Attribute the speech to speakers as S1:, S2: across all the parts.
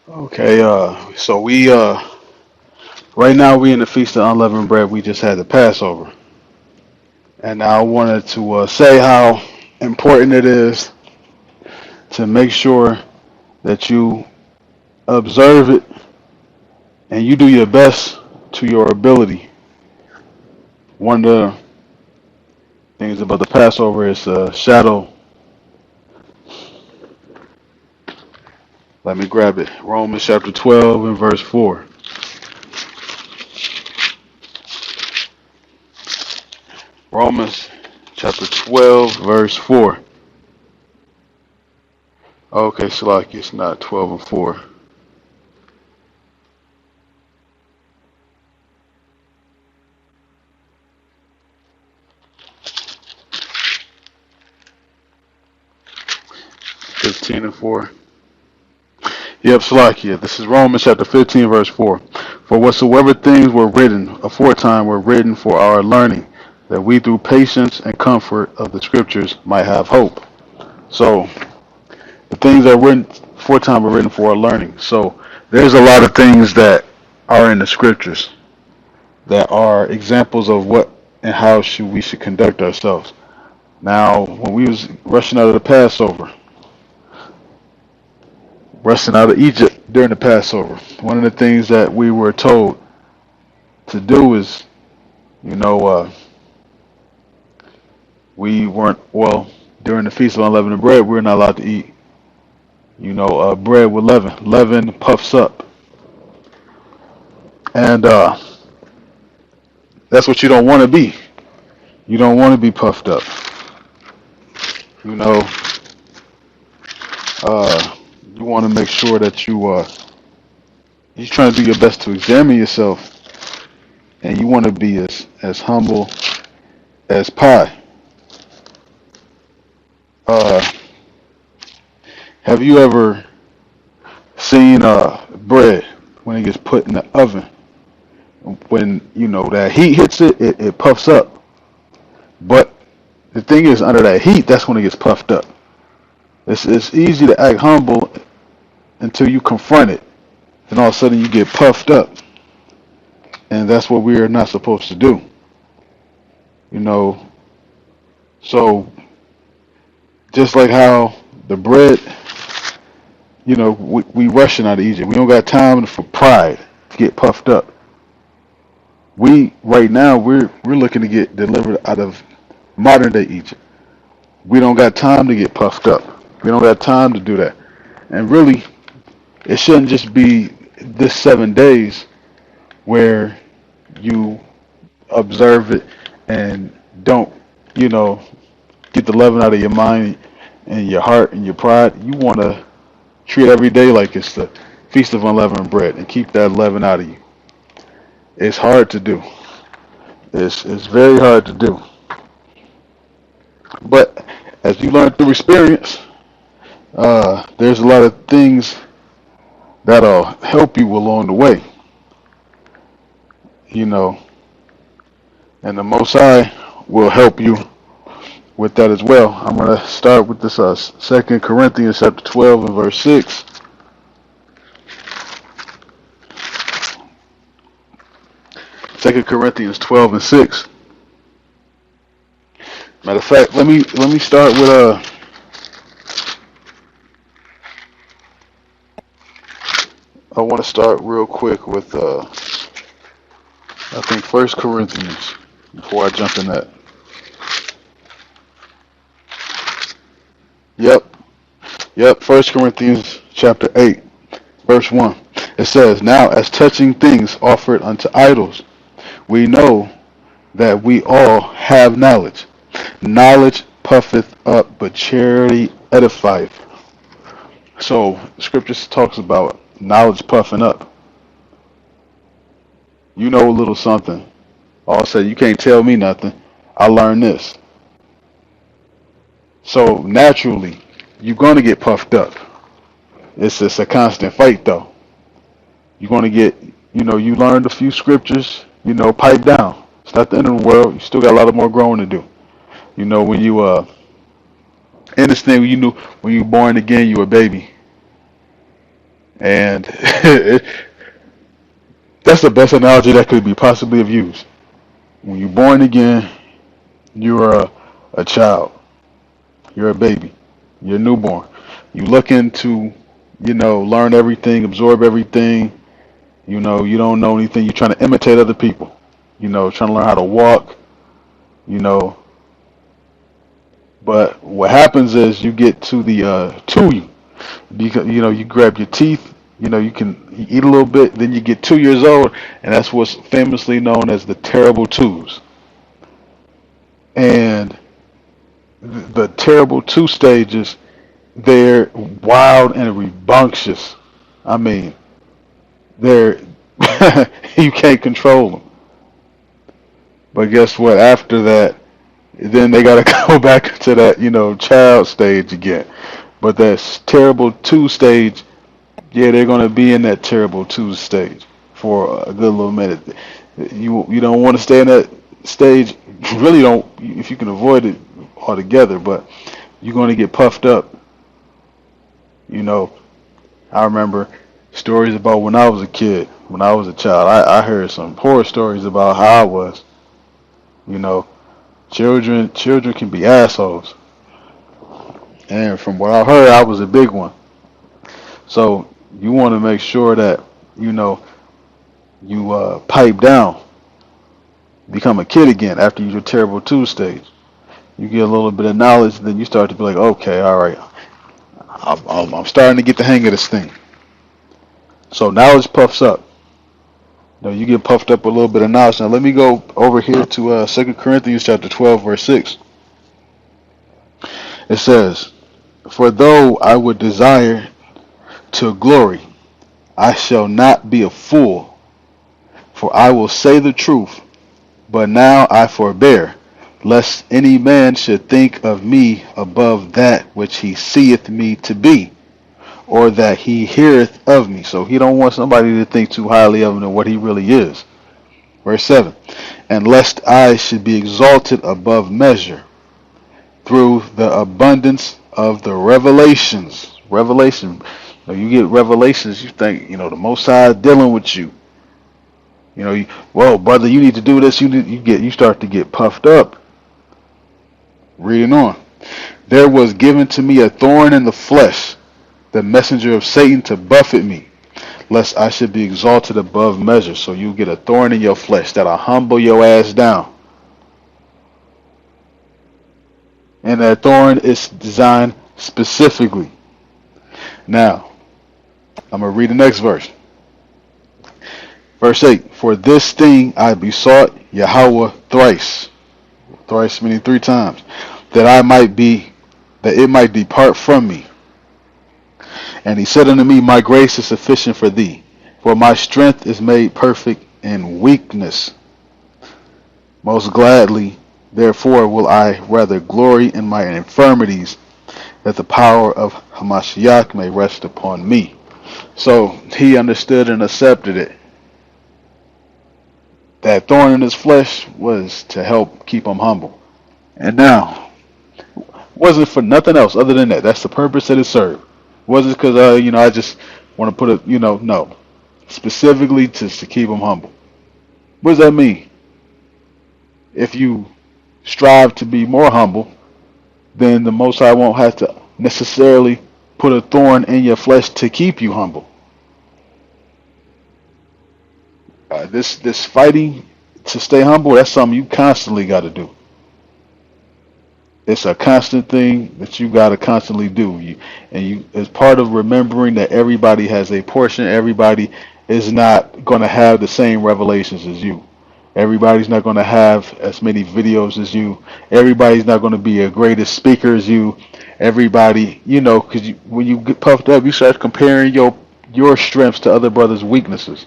S1: Okay, so we right now we in the feast of unleavened bread. We just had the Passover, and I wanted to say how important it is to make sure that you observe it and you do your best to your ability. One of the things about the Passover is a shadow. Let me grab it. Romans chapter 12 and verse 4. Romans chapter 12 verse 4. Okay, so like it's not 12 and 4. 15 and 4. Yep, Salakia. This is Romans chapter 15, verse 4. For whatsoever things were written aforetime were written for our learning, that we through patience and comfort of the scriptures might have hope. So the things that were written aforetime were written for our learning. So there's a lot of things that are in the scriptures that are examples of what and how we should conduct ourselves. Now, when we was rushing out of the Passover, rushing out of Egypt during the Passover, one of the things that we were told to do is, you know, we weren't, well, during the Feast of Unleavened Bread, we were not allowed to eat, bread with leaven. Leaven puffs up. And that's what you don't want to be. You don't want to be puffed up. You know, uh, you want to make sure that you're trying to do your best to examine yourself, and you want to be as humble as pie. Uh, have you ever seen bread when it gets put in the oven? When that heat hits it, it puffs up. But the thing is, under that heat, that's when it gets puffed up. It's easy to act humble until you confront it, and all of a sudden you get puffed up, and that's what we are not supposed to do. You know, so just like how the bread, we rushing out of Egypt. We don't got time for pride to get puffed up. We right now we're looking to get delivered out of modern day Egypt. We don't got time to get puffed up. We don't got time to do that. And really, it shouldn't just be this 7 days where you observe it and don't, you know, get the leaven out of your mind and your heart and your pride. You want to treat every day like it's the Feast of Unleavened Bread and keep that leaven out of you. It's hard to do. It's very hard to do. But as you learn through experience, there's a lot of things that'll help you along the way, you know, and the Most High will help you with that as well. I'm going to start with this 2 Corinthians chapter 12 and verse 6. 2 Corinthians 12 and 6. Matter of fact, let me start with I want to start real quick with I think First Corinthians before I jump in that. Yep, yep. First Corinthians chapter 8, verse 1. It says, "Now as touching things offered unto idols, we know that we all have knowledge. Knowledge puffeth up, but charity edifieth." So scripture talks about knowledge puffing up. You know a little something. All of a sudden you can't tell me nothing. I learned this. So naturally, you're going to get puffed up. It's just a constant fight, though. You're going to get, you learned a few scriptures, pipe down. It's not the end of the world. You still got a lot of more growing to do. When you in this thing, you knew when you were born again, you were a baby, And that's the best analogy that could be possibly of used. When you're born again, you're a child. You're a baby. You're a newborn. You look into, learn everything, absorb everything. You don't know anything. You're trying to imitate other people. Trying to learn how to walk. You know, but what happens is you get to the two. You grab your teeth. You eat a little bit. Then you get 2 years old, and that's what's famously known as the terrible twos. And the terrible two stages, they're wild and rambunctious. I mean, they're you can't control them. But guess what? After that, then they got to go back to that, child stage again. But that terrible two stage, yeah, they're going to be in that terrible two stage for a good little minute. You don't want to stay in that stage. You really don't, if you can avoid it altogether. But you're going to get puffed up. You know, I remember stories about when I was a kid, when I was a child. I heard some horror stories about how I was. You know, children can be assholes. And from what I heard, I was a big one. So you want to make sure that you know you pipe down, become a kid again after your terrible two stage. You get a little bit of knowledge, then you start to be like, okay, all right, I'm starting to get the hang of this thing. So knowledge puffs up. You get puffed up with a little bit of knowledge. Now let me go over here to 2 Corinthians chapter 12, verse 6. It says, "For though I would desire to glory, I shall not be a fool, for I will say the truth, but now I forbear, lest any man should think of me above that which he seeth me to be, or that he heareth of me." So he don't want somebody to think too highly of him than what he really is. Verse 7, "And lest I should be exalted above measure through the abundance of the revelations." Revelation. You get revelations, you think, the Most High is dealing with you. Well, brother, you need to do this. You start to get puffed up. Reading on. "There was given to me a thorn in the flesh, the messenger of Satan to buffet me, lest I should be exalted above measure." So you get a thorn in your flesh that'll humble your ass down. And that thorn is designed specifically. Now, I'm going to read the next verse. Verse 8, "For this thing I besought Yahweh thrice," thrice meaning 3 times, that it might depart from me. "And he said unto me, My grace is sufficient for thee, for my strength is made perfect in weakness. Most gladly, therefore, will I rather glory in my infirmities, that the power of Hamashiach may rest upon me." So he understood and accepted it. That thorn in his flesh was to help keep him humble. And now, wasn't for nothing else other than that. That's the purpose that it served. Wasn't because I just want to put it, no. Specifically to keep him humble. What does that mean? If you strive to be more humble, then the Most High won't have to necessarily put a thorn in your flesh to keep you humble. This fighting to stay humble, that's something you constantly got to do. It's a constant thing that you got to constantly do. As part of remembering that everybody has a portion. Everybody is not going to have the same revelations as you. Everybody's not going to have as many videos as you. Everybody's not going to be a greatest speaker as you. Everybody, because when you get puffed up, you start comparing your strengths to other brothers' weaknesses.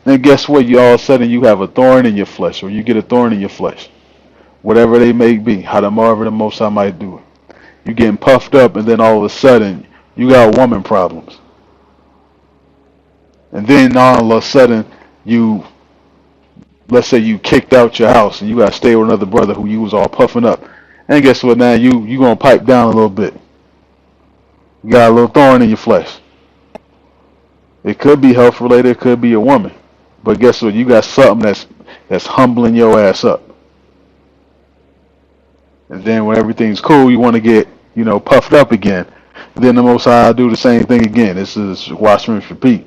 S1: Then guess what? You all of a sudden you have a thorn in your flesh, or you get a thorn in your flesh. Whatever they may be, how the marvel the Most High might do it. You getting puffed up, and then all of a sudden you got woman problems. And then all of a sudden let's say you kicked out your house and you got to stay with another brother who you was all puffing up. And guess what? Now you gonna pipe down a little bit. You got a little thorn in your flesh. could be health related, it could be a woman. But guess what? You got something that's humbling your ass up. And then when everything's cool, you want to get, puffed up again. And then the Most High do the same thing again. This is wash, rinse, repeat.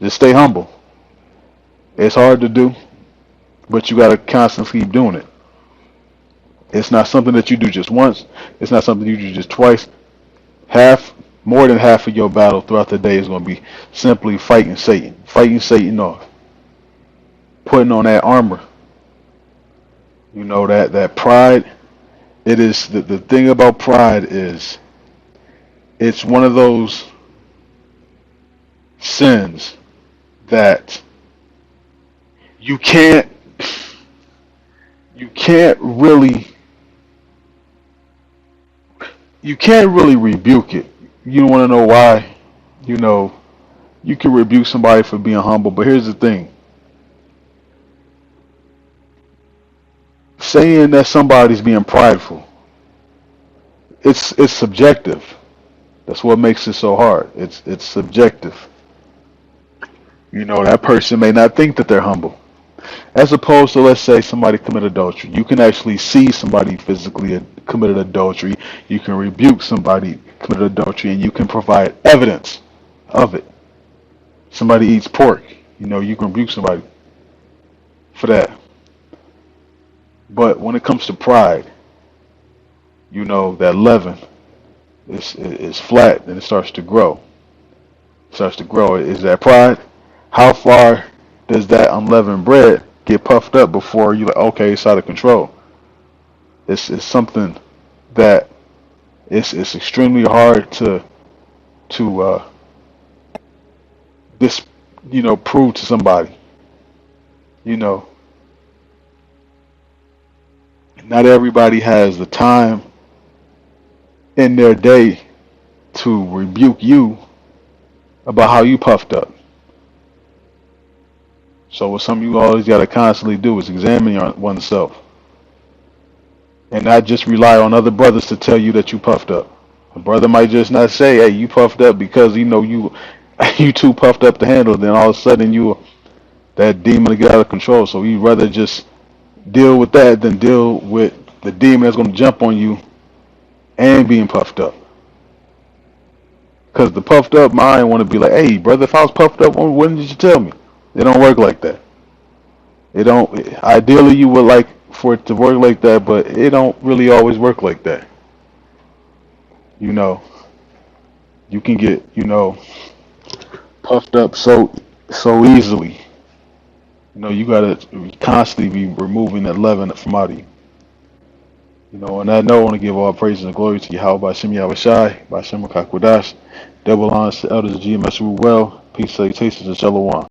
S1: Just stay humble. It's hard to do, but you got to constantly keep doing it. It's not something that you do just once. It's not something you do just twice. More than half of your battle throughout the day is going to be simply fighting Satan off, putting on that armor. That pride. It is the thing about pride is it's one of those sins that you can't you can't really you can't really rebuke it. You want to know why? You know, you can rebuke somebody for being humble, but here's the thing. Saying that somebody's being prideful, it's subjective. That's what makes it so hard. It's subjective. That person may not think that they're humble. As opposed to, let's say, somebody committed adultery. You can actually see somebody physically committed adultery. You can rebuke somebody committed adultery, and you can provide evidence of it. Somebody eats pork. You can rebuke somebody for that. But when it comes to pride, that leaven is flat and it starts to grow. It starts to grow. Is that pride? How far does that unleavened bread get puffed up before you're like, okay, it's out of control? It's something that it's extremely hard to this prove to somebody. You know, not everybody has the time in their day to rebuke you about how you puffed up. So what some of you always got to constantly do is examine oneself and not just rely on other brothers to tell you that you puffed up. A brother might just not say, "Hey, you puffed up because you you too puffed up to handle." Then all of a sudden that demon to get out of control. So you'd rather just deal with that than deal with the demon that's going to jump on you and being puffed up. Because the puffed up mind want to be like, "Hey, brother, if I was puffed up, when did you tell me?" It don't work like that. It don't. Ideally, you would like for it to work like that, but it don't really always work like that. You know, you can get puffed up so easily. You gotta constantly be removing that leaven from out of you. And I know I want to give all praise and glory to Yahweh Bashem Yahushai, Bashem Kakwadash, double honors to elders G. Meshu well, peace, salutations, and shalom.